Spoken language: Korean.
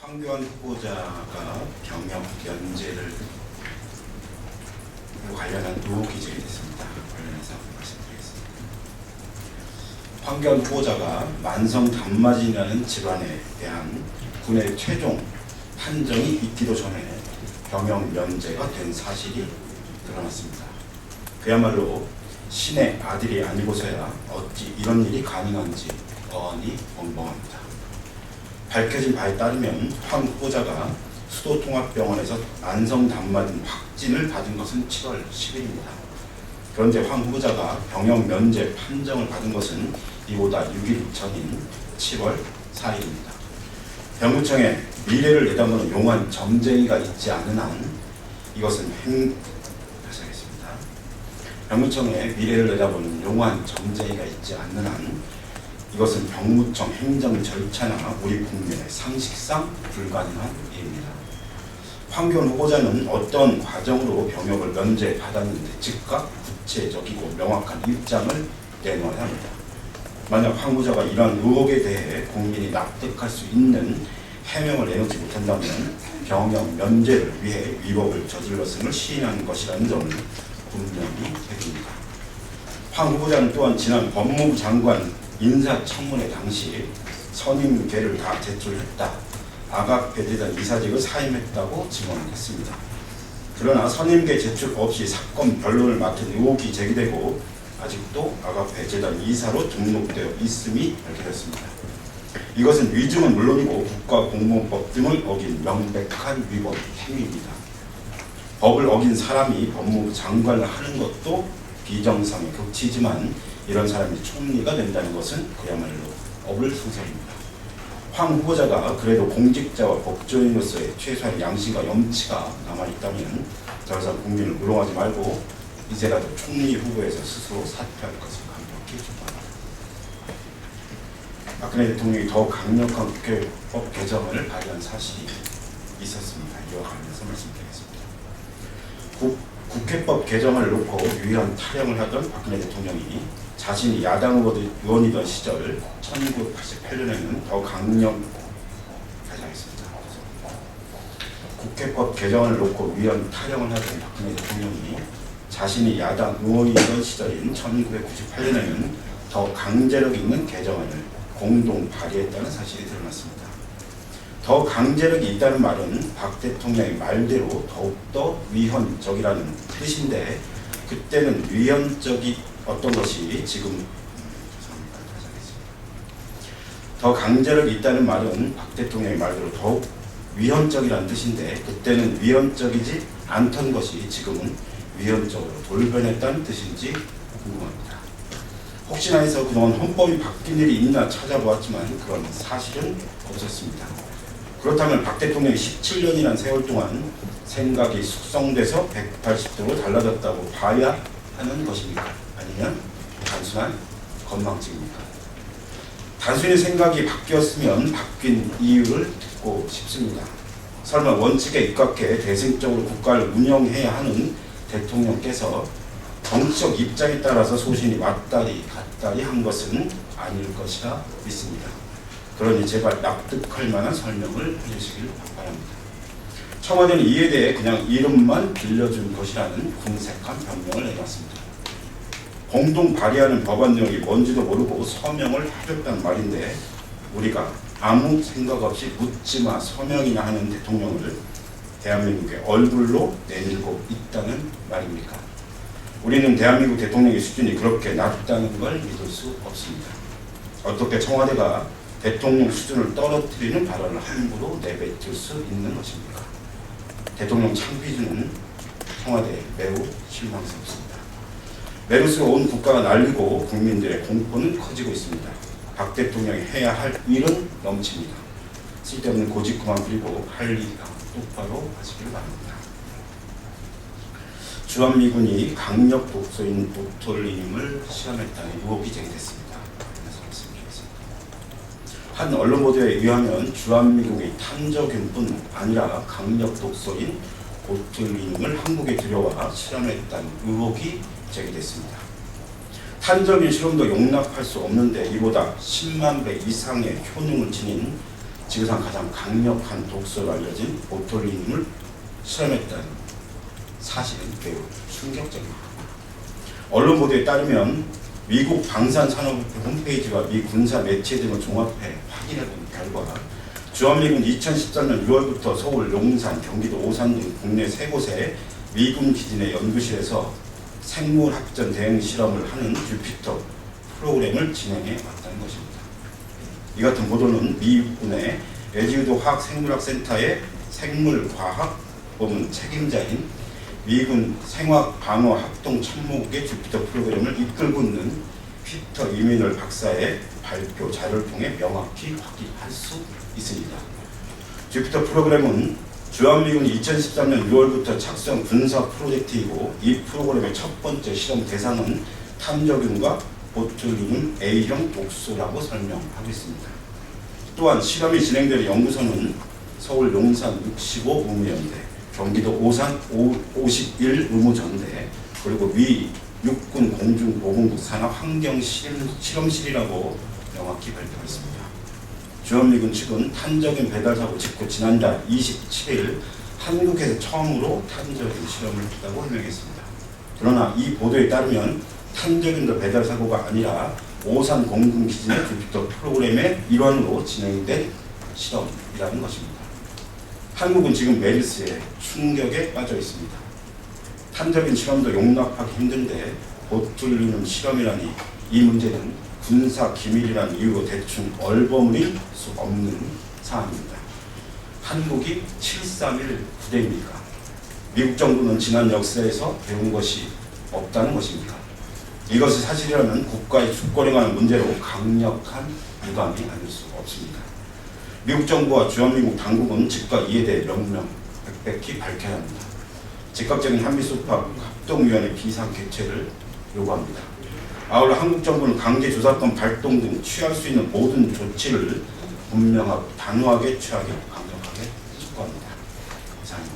황교안 후보자가 병역 면제를 관련한 의혹이 제기됐습니다. 관련해서 말씀드리겠습니다. 황교안 후보자가 만성 단마진이라는 질환에 대한 군의 최종 판정이 있기도 전에 병역 면제가 된 사실이 드러났습니다. 그야말로 신의 아들이 아니고서야 어찌 이런 일이 가능한지 어안이 벙벙합니다. 밝혀진 바에 따르면 황 후보자가 수도통합병원에서 만성 단마진 확진을 받은 것은 7월 10일입니다. 그런데 황 후보자가 병역 면제 판정을 받은 것은 이보다 6일 전인 7월 4일입니다. 병무청에 미래를 내다보는 용한 점쟁이가 있지 않은 한 이것은 병무청에 미래를 내다보는 용한 점쟁이가 있지 않는 한 이것은 병무청 행정 절차나 우리 국민의 상식상 불가능한 일입니다. 황교안 후보자는 어떤 과정으로 병역을 면제받았는데 즉각 구체적이고 명확한 입장을 내놓아야 합니다. 만약 황 후보자가 이러한 의혹에 대해 국민이 납득할 수 있는 해명을 내놓지 못한다면 병역 면제를 위해 위법을 저질렀음을 시인하는 것이라는 점을 분명히 밝힙니다. 황 후보자는 또한 지난 법무부 장관 인사청문회 당시 선임계를 다 제출했다. 아각배재단 이사직을 사임했다고 증언했습니다. 그러나 선임계 제출 없이 사건 변론을 맡은 의혹이 제기되고 아직도 아각배재단 이사로 등록되어 있음이 밝혀졌습니다. 이것은 위증은 물론이고 국가공무원법 등을 어긴 명백한 위법 행위입니다. 법을 어긴 사람이 법무부 장관을 하는 것도 비정상의 극치지만 이런 사람이 총리가 된다는 것은 그야말로 어불성설입니다. 황 후보자가 그래도 공직자와 법조인으로서의 최소한 양심과 염치가 남아있다면 더 이상 국민을 우롱하지 말고 이제라도 총리 후보에서 스스로 사퇴할 것을 강력히 촉구합니다. 박근혜 대통령이 더욱 강력한 국회법 개정을 발의한 사실이 있었습니다. 이와 관련해서 말씀드리겠습니다. 국회법 개정을 놓고 유일한 타령을 하던 박근혜 대통령이 자신이 야당 의원이던 시절 1988년에는 더 국회법 개정을 놓고 유일한 타령을 하던 박근혜 대통령이 자신이 야당 의원이던 시절인 1998년에는 더 강제력 있는 개정안을 공동 발의했다는 사실이 드러났습니다. 더 강제력이 있다는 말은 박 대통령의 말대로 더욱더 위헌적이라는 뜻인데 그때는 위헌적이 어떤 것이 지금 더 강제력이 있다는 말은 박 대통령의 말대로 더욱 위헌적이라는 뜻인데 그때는 위헌적이지 않던 것이 지금은 위헌적으로 돌변했다는 뜻인지 궁금합니다. 혹시나 해서 그동안 헌법이 바뀐 일이 있나 찾아보았지만 그런 사실은 없었습니다. 그렇다면 박 대통령이 17년이라는 세월 동안 생각이 숙성돼서 180도로 달라졌다고 봐야 하는 것입니까? 아니면 단순한 건망증입니까? 단순히 생각이 바뀌었으면 바뀐 이유를 듣고 싶습니다. 설마 원칙에 입각해 대승적으로 국가를 운영해야 하는 대통령께서 정치적 입장에 따라서 소신이 왔다리 갔다리 한 것은 아닐 것이라 믿습니다. 그러니 제발 납득할 만한 설명을 해주시길 바랍니다. 청와대는 이에 대해 그냥 이름만 빌려준 것이라는 궁색한 변명을 내놨습니다. 공동 발의하는 법안 내용이 뭔지도 모르고 서명을 해줬다는 말인데 우리가 아무 생각 없이 묻지마 서명이나 하는 대통령을 대한민국의 얼굴로 내밀고 있다는 말입니까? 우리는 대한민국 대통령의 수준이 그렇게 낮다는 걸 믿을 수 없습니다. 어떻게 청와대가 대통령 수준을 떨어뜨리는 발언을 함부로 내뱉을 수 있는 것입니까? 대통령 창피주는 청와대에 매우 실망스럽습니다. 메르스가 온 국가가 날리고 국민들의 공포는 커지고 있습니다. 박 대통령이 해야 할 일은 넘칩니다. 쓸데없는 고집 그만 부리고 할 일 똑바로 하시길 바랍니다. 주한미군이 강력 독소인 보톨리늄을 실험했다는 의혹이 제기됐습니다. 한 언론 보도에 의하면 주한미군이 탄저균뿐 아니라 강력 독소인 보톨리늄을 한국에 들여와 실험했다는 의혹이 제기됐습니다. 탄저균 실험도 용납할 수 없는데 이보다 10만 배 이상의 효능을 지닌 지구상 가장 강력한 독소로 알려진 보툴리늄을 실험했다는 사실은 매우 충격적입니다. 언론 보도에 따르면 미국 방산산업협회 홈페이지와 미 군사 매체 등을 종합해 확인해본 결과 주한미군 2013년 6월부터 서울, 용산, 경기도 오산 등 국내 3곳의 미군 기지 내 연구실에서 생물학전 대응 실험을 하는 주피터 프로그램을 진행해 왔다는 것입니다. 이 같은 보도는 미 육군의 에지우드 화학생물학센터의 생물과학부문 책임자인 미군 생화방어합동참모국의 주피터 프로그램을 이끌고 있는 피터 이미널 박사의 발표 자료를 통해 명확히 확인할 수 있습니다. 주피터 프로그램은 주한미군이 2013년 6월부터 착수한 군사 프로젝트이고 이 프로그램의 첫 번째 실험 대상은 탐저균과 보툴리늄 A형 독소라고 설명하고 있습니다. 또한 실험이 진행되는 연구소는 서울 용산 65 의무연대, 경기도 오산 51 의무전대, 그리고 미 육군 공중보건국 산업환경실험실이라고 명확히 발표했습니다. 주한미군 측은 탄저균 배달 사고 직후 지난달 27일 한국에서 처음으로 탄저균 실험을 했다고 설명했습니다. 그러나 이 보도에 따르면 탄저균도 배달 사고가 아니라 오산 공군기지 내 주피터 프로그램의 일환으로 진행된 실험이라는 것입니다. 한국은 지금 메르스의 충격에 빠져 있습니다. 탄저균 실험도 용납하기 힘든데 보툴리늄 실험이라니 이 문제는 군사 기밀이라는 이유로 대충 얼버무릴 수 없는 사안입니다. 한국이 731 부대입니까? 미국 정부는 지난 역사에서 배운 것이 없다는 것입니까? 이것이 사실이라면 국가의 주권에 관한 문제로 강력한 유감이 아닐 수 없습니다. 미국 정부와 주한미국 당국은 즉각 이에 대해 명명백백히 밝혀야 합니다. 즉각적인 한미소파 합동위원회 비상 개최를 요구합니다. 아울러 한국 정부는 강제 조사권 발동 등 취할 수 있는 모든 조치를 분명하고 단호하게 취하게 강력하게 촉구합니다. 이상입니다.